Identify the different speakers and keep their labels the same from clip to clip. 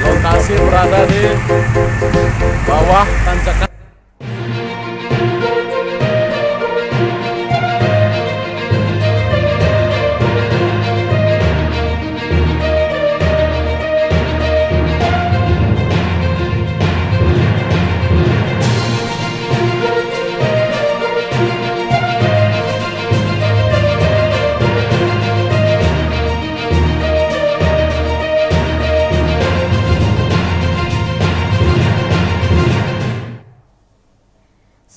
Speaker 1: Lokasi berada di bawah tanjakan.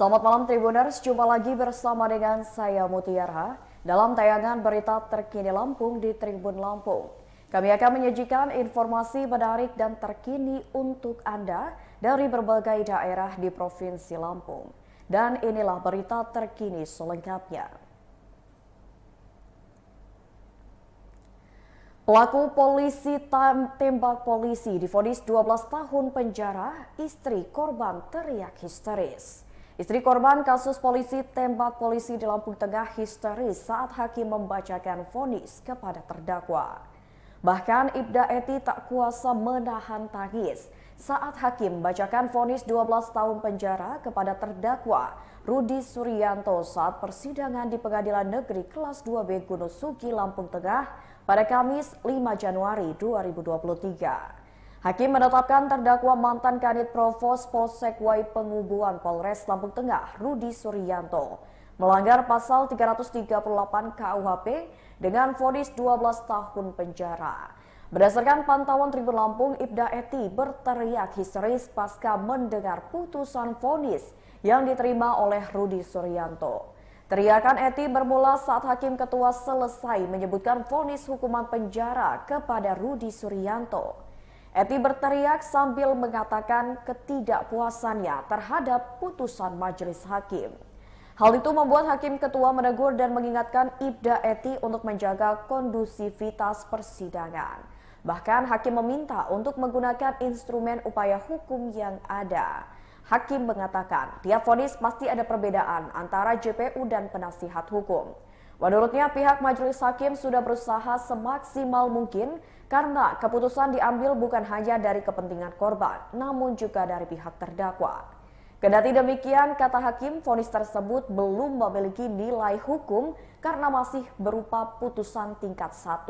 Speaker 2: Selamat malam Tribuners, jumpa lagi bersama dengan saya Mutiara dalam tayangan berita terkini Lampung di Tribun Lampung. Kami akan menyajikan informasi menarik dan terkini untuk Anda dari berbagai daerah di Provinsi Lampung. Dan inilah berita terkini selengkapnya. Pelaku polisi tembak polisi divonis 12 tahun penjara, istri korban teriak histeris. Istri korban kasus polisi tembak polisi di Lampung Tengah histeris saat hakim membacakan vonis kepada terdakwa. Bahkan Ibda Eti tak kuasa menahan tangis saat hakim membacakan vonis 12 tahun penjara kepada terdakwa Rudi Suryanto saat persidangan di Pengadilan Negeri Kelas 2B Gunung Sugi, Lampung Tengah pada Kamis 5 Januari 2023. Hakim menetapkan terdakwa mantan Kanit Provos Polsek Wai Pengubuan Polres Lampung Tengah, Rudi Suryanto, melanggar pasal 338 KUHP dengan vonis 12 tahun penjara. Berdasarkan pantauan Tribun Lampung, Ibda Eti berteriak histeris pasca mendengar putusan vonis yang diterima oleh Rudi Suryanto. Teriakan Eti bermula saat Hakim Ketua selesai menyebutkan vonis hukuman penjara kepada Rudi Suryanto. Eti berteriak sambil mengatakan ketidakpuasannya terhadap putusan majelis hakim. Hal itu membuat Hakim Ketua menegur dan mengingatkan Ibda Eti untuk menjaga kondusivitas persidangan. Bahkan Hakim meminta untuk menggunakan instrumen upaya hukum yang ada. Hakim mengatakan tiap vonis pasti ada perbedaan antara JPU dan penasihat hukum. Menurutnya pihak majelis hakim sudah berusaha semaksimal mungkin karena keputusan diambil bukan hanya dari kepentingan korban, namun juga dari pihak terdakwa. Kendati demikian, kata hakim, vonis tersebut belum memiliki nilai hukum karena masih berupa putusan tingkat 1.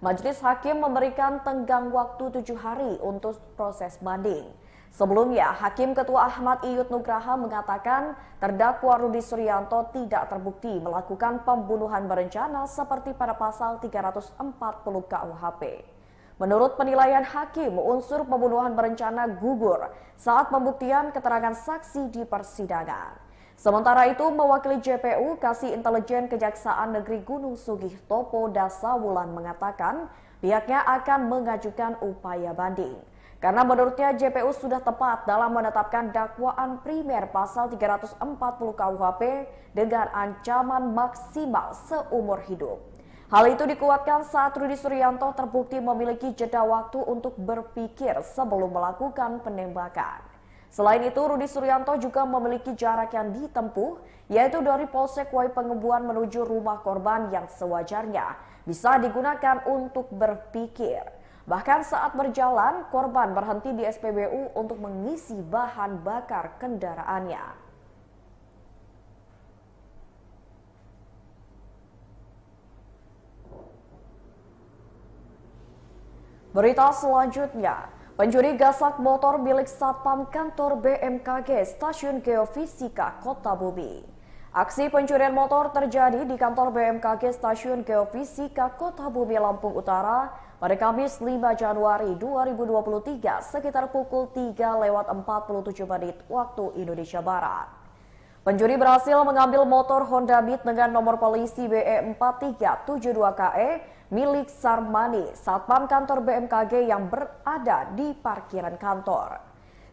Speaker 2: Majelis hakim memberikan tenggang waktu 7 hari untuk proses banding. Sebelumnya, Hakim Ketua Ahmad Iyut Nugraha mengatakan terdakwa Rudi Suryanto tidak terbukti melakukan pembunuhan berencana seperti pada pasal 340 KUHP. Menurut penilaian hakim, unsur pembunuhan berencana gugur saat pembuktian keterangan saksi di persidangan. Sementara itu, mewakili JPU, Kasih Intelijen Kejaksaan Negeri Gunung Sugih Topo Dasawulan mengatakan pihaknya akan mengajukan upaya banding. Karena menurutnya JPU sudah tepat dalam menetapkan dakwaan primer pasal 340 KUHP dengan ancaman maksimal seumur hidup. Hal itu dikuatkan saat Rudi Suryanto terbukti memiliki jeda waktu untuk berpikir sebelum melakukan penembakan. Selain itu, Rudi Suryanto juga memiliki jarak yang ditempuh, yaitu dari Polsek Wai Pengubuan menuju rumah korban yang sewajarnya bisa digunakan untuk berpikir. Bahkan saat berjalan, korban berhenti di SPBU untuk mengisi bahan bakar kendaraannya. Berita selanjutnya, pencuri gasak motor milik Satpam Kantor BMKG Stasiun Geofisika Kota Bumi. Aksi pencurian motor terjadi di kantor BMKG Stasiun Geofisika Kota Bumi, Lampung Utara pada Kamis 5 Januari 2023 sekitar pukul 3:47 waktu Indonesia Barat. Pencuri berhasil mengambil motor Honda Beat dengan nomor polisi BE4372KE milik Sarmani, Satpam Kantor BMKG yang berada di parkiran kantor.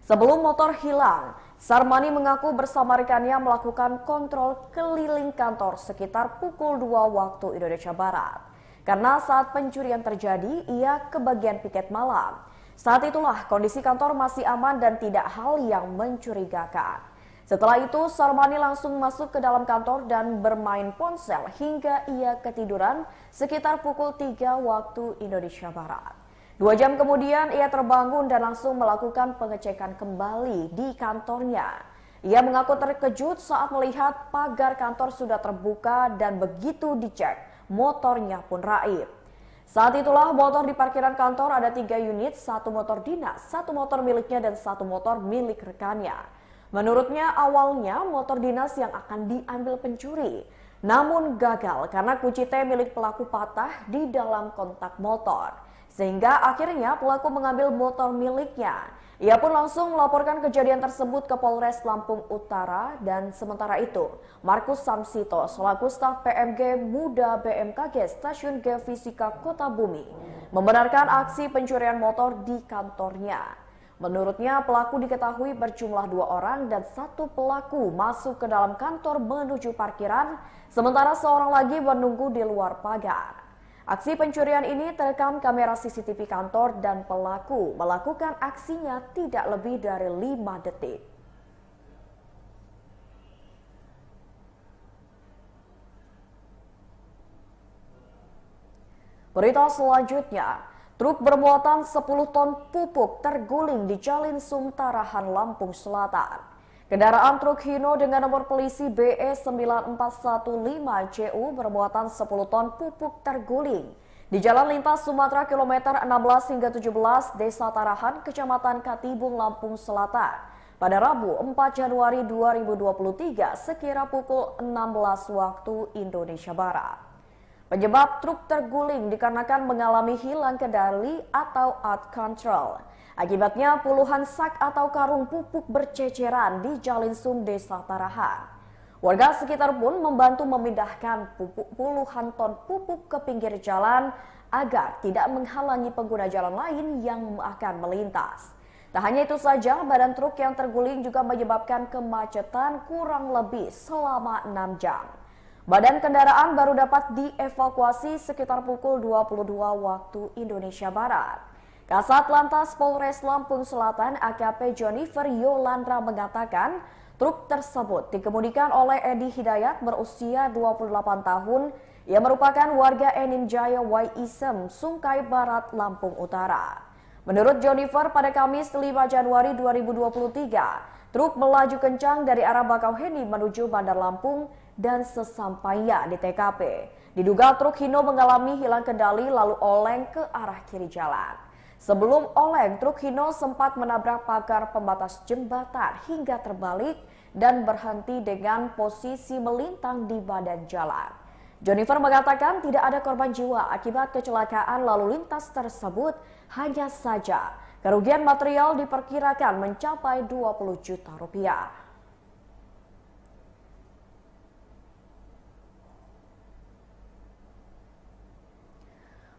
Speaker 2: Sebelum motor hilang, Sarmani mengaku bersama rekannya melakukan kontrol keliling kantor sekitar pukul 2 waktu Indonesia Barat. Karena saat pencurian terjadi, ia kebagian piket malam. Saat itulah kondisi kantor masih aman dan tidak hal yang mencurigakan. Setelah itu, Sarmani langsung masuk ke dalam kantor dan bermain ponsel hingga ia ketiduran sekitar pukul 3 waktu Indonesia Barat. 2 jam kemudian, ia terbangun dan langsung melakukan pengecekan kembali di kantornya. Ia mengaku terkejut saat melihat pagar kantor sudah terbuka dan begitu dicek, motornya pun raib. Saat itulah motor di parkiran kantor ada 3 unit, 1 motor dinas, 1 motor miliknya dan 1 motor milik rekannya. Menurutnya awalnya motor dinas yang akan diambil pencuri, namun gagal karena kunci T milik pelaku patah di dalam kontak motor. Sehingga akhirnya pelaku mengambil motor miliknya. Ia pun langsung melaporkan kejadian tersebut ke Polres Lampung Utara dan sementara itu Markus Samsito selaku staf PMG Muda BMKG Stasiun Geofisika Kota Bumi membenarkan aksi pencurian motor di kantornya. Menurutnya pelaku diketahui berjumlah 2 orang dan 1 pelaku masuk ke dalam kantor menuju parkiran sementara seorang lagi menunggu di luar pagar. Aksi pencurian ini terekam kamera CCTV kantor dan pelaku melakukan aksinya tidak lebih dari 5 detik. Berita selanjutnya, truk bermuatan 10 ton pupuk terguling di Jalin Sumtarahan, Lampung Selatan. Kendaraan truk Hino dengan nomor polisi BE9415JU bermuatan 10 ton pupuk terguling di Jalan Lintas Sumatera kilometer 16 hingga 17 Desa Tarahan, Kecamatan Katibung, Lampung Selatan pada Rabu 4 Januari 2023 sekira pukul 16 waktu Indonesia Barat. Penyebab truk terguling dikarenakan mengalami hilang kendali atau out control. Akibatnya puluhan sak atau karung pupuk berceceran di Jalin Sum Desa Tarahan. Warga sekitar pun membantu memindahkan puluhan ton pupuk ke pinggir jalan agar tidak menghalangi pengguna jalan lain yang akan melintas. Tak hanya itu saja, badan truk yang terguling juga menyebabkan kemacetan kurang lebih selama 6 jam. Badan kendaraan baru dapat dievakuasi sekitar pukul 22 waktu Indonesia Barat. Kasat Lantas Polres Lampung Selatan AKP Jennifer Yolandra mengatakan truk tersebut dikemudikan oleh Edi Hidayat berusia 28 tahun yang merupakan warga Enim Jaya Waisem, Sungkai Barat, Lampung Utara. Menurut Jennifer, pada Kamis 5 Januari 2023, truk melaju kencang dari arah Bakauheni menuju Bandar Lampung dan sesampainya di TKP. Diduga truk Hino mengalami hilang kendali lalu oleng ke arah kiri jalan. Sebelum oleng, truk Hino sempat menabrak pagar pembatas jembatan hingga terbalik dan berhenti dengan posisi melintang di badan jalan. Jennifer mengatakan tidak ada korban jiwa akibat kecelakaan lalu lintas tersebut, hanya saja kerugian material diperkirakan mencapai 20 juta rupiah.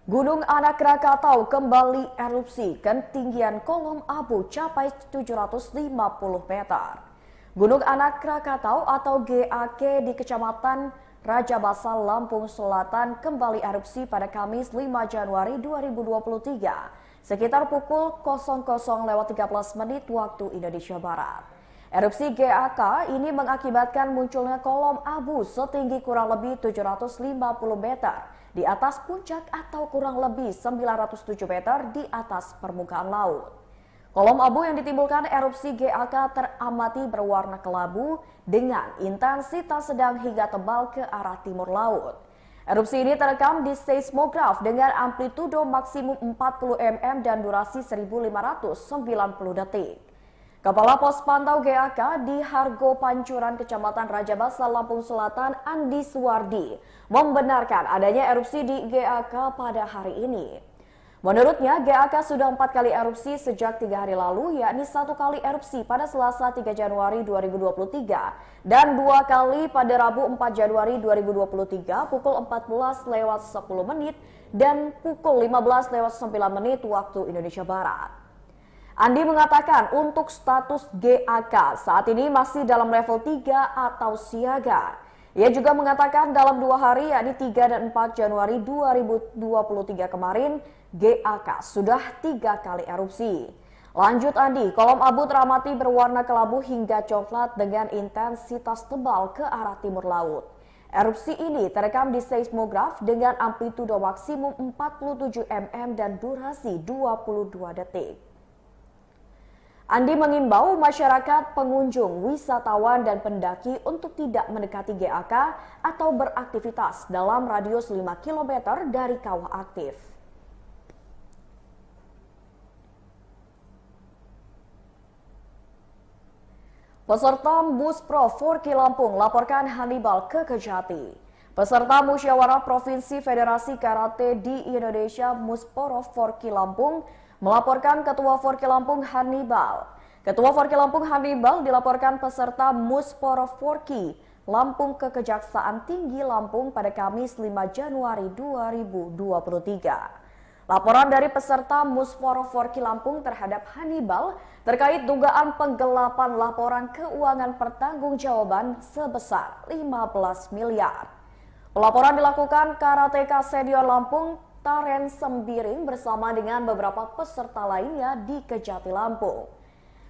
Speaker 2: Gunung Anak Krakatau kembali erupsi, ketinggian kolom abu capai 750 meter. Gunung Anak Krakatau atau GAK di Kecamatan Rajabasa, Lampung Selatan kembali erupsi pada Kamis 5 Januari 2023 sekitar pukul 00.13 waktu Indonesia Barat. Erupsi GAK ini mengakibatkan munculnya kolom abu setinggi kurang lebih 750 meter di atas puncak atau kurang lebih 907 meter di atas permukaan laut. Kolom abu yang ditimbulkan erupsi GAK teramati berwarna kelabu dengan intensitas sedang hingga tebal ke arah timur laut. Erupsi ini terekam di seismograf dengan amplitudo maksimum 40 mm dan durasi 1590 detik. Kepala Pos Pantau GAK di Hargo Pancuran, Kecamatan Rajabasa, Lampung Selatan, Andi Suwardi, membenarkan adanya erupsi di GAK pada hari ini. Menurutnya, GAK sudah 4 kali erupsi sejak 3 hari lalu, yakni 1 kali erupsi pada Selasa 3 Januari 2023 dan 2 kali pada Rabu 4 Januari 2023 pukul 14:10 dan pukul 15:09 waktu Indonesia Barat. Andi mengatakan untuk status GAK saat ini masih dalam level 3 atau siaga. Ia juga mengatakan dalam 2 hari, yakni 3 dan 4 Januari 2023 kemarin, GAK sudah 3 kali erupsi. Lanjut Andi, kolom abu teramati berwarna kelabu hingga coklat dengan intensitas tebal ke arah timur laut. Erupsi ini terekam di seismograf dengan amplitudo maksimum 47 mm dan durasi 22 detik. Andi mengimbau masyarakat, pengunjung, wisatawan, dan pendaki untuk tidak mendekati GAK atau beraktivitas dalam radius 5 km dari kawah aktif. Peserta Musprov Forky Lampung laporkan Hannibal ke Kejati. Peserta Musyawarah Provinsi Federasi Karate di Indonesia Musprov Forky Lampung melaporkan Ketua Forky Lampung Hannibal. Ketua Forky Lampung Hannibal dilaporkan peserta Musprov Forky Lampung ke Kejaksaan Tinggi Lampung pada Kamis 5 Januari 2023. Laporan dari peserta Musprov Forky Lampung terhadap Hannibal terkait dugaan penggelapan laporan keuangan pertanggungjawaban sebesar 15 miliar. Pelaporan dilakukan karateka senior Lampung Taren Sembiring bersama dengan beberapa peserta lainnya di Kejati Lampung.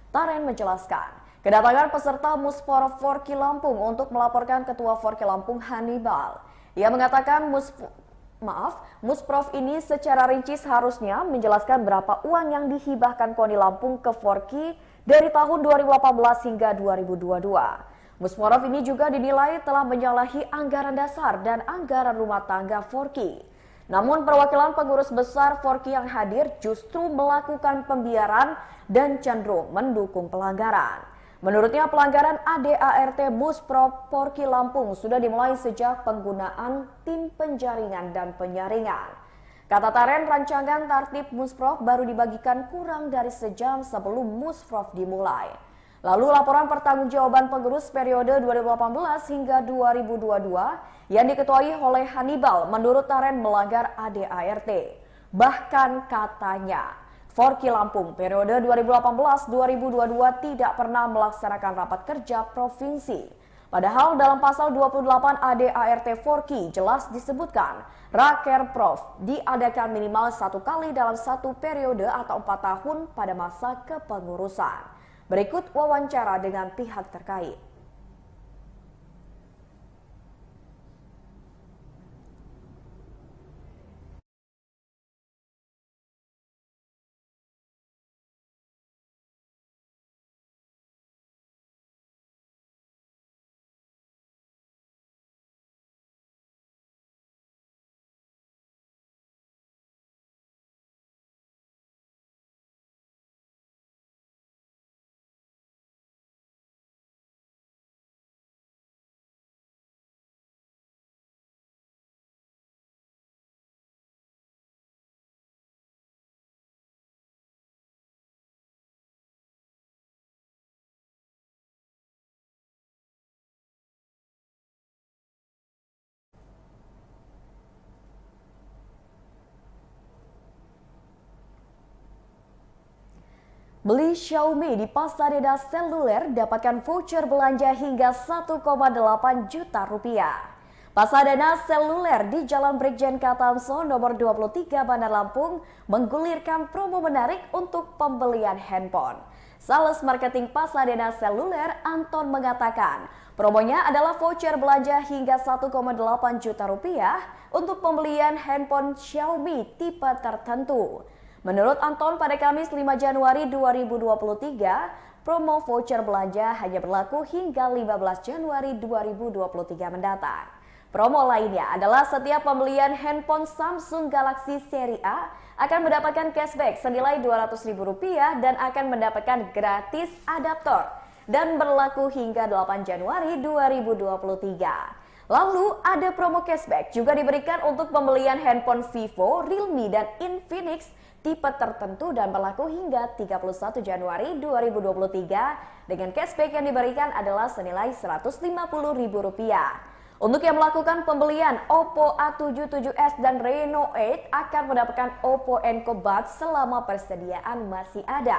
Speaker 2: Taren menjelaskan, kedatangan peserta Musprov Forky Lampung untuk melaporkan Ketua Forky Lampung Hannibal. Ia mengatakan Musprov ini secara rinci seharusnya menjelaskan berapa uang yang dihibahkan KONI Lampung ke Forky dari tahun 2018 hingga 2022. Musprov ini juga dinilai telah menyalahi anggaran dasar dan anggaran rumah tangga Forky. Namun perwakilan pengurus besar Forky yang hadir justru melakukan pembiaran dan cenderung mendukung pelanggaran. Menurutnya pelanggaran ADART Musprov Forky Lampung sudah dimulai sejak penggunaan tim penjaringan dan penyaringan. Kata Taren, rancangan tertib Musprov baru dibagikan kurang dari sejam sebelum Musprov dimulai. Lalu laporan pertanggungjawaban pengurus periode 2018 hingga 2022 yang diketuai oleh Hannibal menurut Taren melanggar ADART. Bahkan katanya, Forky Lampung periode 2018-2022 tidak pernah melaksanakan rapat kerja provinsi. Padahal dalam pasal 28 ADART Forky jelas disebutkan Rakerprov diadakan minimal 1 kali dalam 1 periode atau 4 tahun pada masa kepengurusan. Berikut wawancara dengan pihak terkait. Beli Xiaomi di Pasadena Seluler dapatkan voucher belanja hingga 1,8 juta rupiah. Pasadena Seluler di Jalan Brigjen Katamso nomor 23 Bandar Lampung menggulirkan promo menarik untuk pembelian handphone. Sales Marketing Pasadena Seluler Anton mengatakan, promonya adalah voucher belanja hingga 1,8 juta rupiah untuk pembelian handphone Xiaomi tipe tertentu. Menurut Anton, pada Kamis 5 Januari 2023, promo voucher belanja hanya berlaku hingga 15 Januari 2023 mendatang. Promo lainnya adalah setiap pembelian handphone Samsung Galaxy seri A akan mendapatkan cashback senilai Rp200.000 dan akan mendapatkan gratis adaptor dan berlaku hingga 8 Januari 2023. Lalu ada promo cashback juga diberikan untuk pembelian handphone Vivo, Realme, dan Infinix tipe tertentu dan berlaku hingga 31 Januari 2023 dengan cashback yang diberikan adalah senilai Rp150.000. Untuk yang melakukan pembelian Oppo A77s dan Reno 8 akan mendapatkan Oppo Enco Buds selama persediaan masih ada.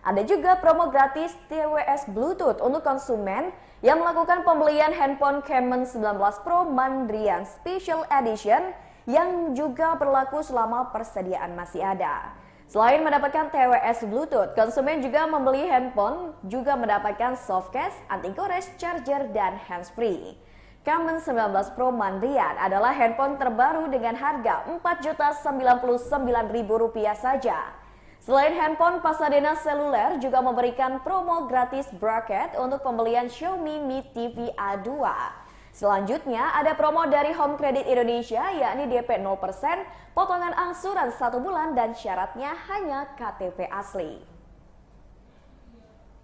Speaker 2: Ada juga promo gratis TWS Bluetooth untuk konsumen yang melakukan pembelian handphone Camon 19 Pro Mandrian Special Edition yang juga berlaku selama persediaan masih ada. Selain mendapatkan TWS Bluetooth, konsumen juga membeli handphone juga mendapatkan softcase, anti-gores, charger, dan handsfree. Camon 19 Pro Mandrian adalah handphone terbaru dengan harga Rp4.099.000 saja. Selain handphone, Pasadena Seluler juga memberikan promo gratis bracket untuk pembelian Xiaomi Mi TV A2. Selanjutnya ada promo dari Home Credit Indonesia yakni DP 0%, potongan angsuran 1 bulan dan syaratnya hanya KTP asli.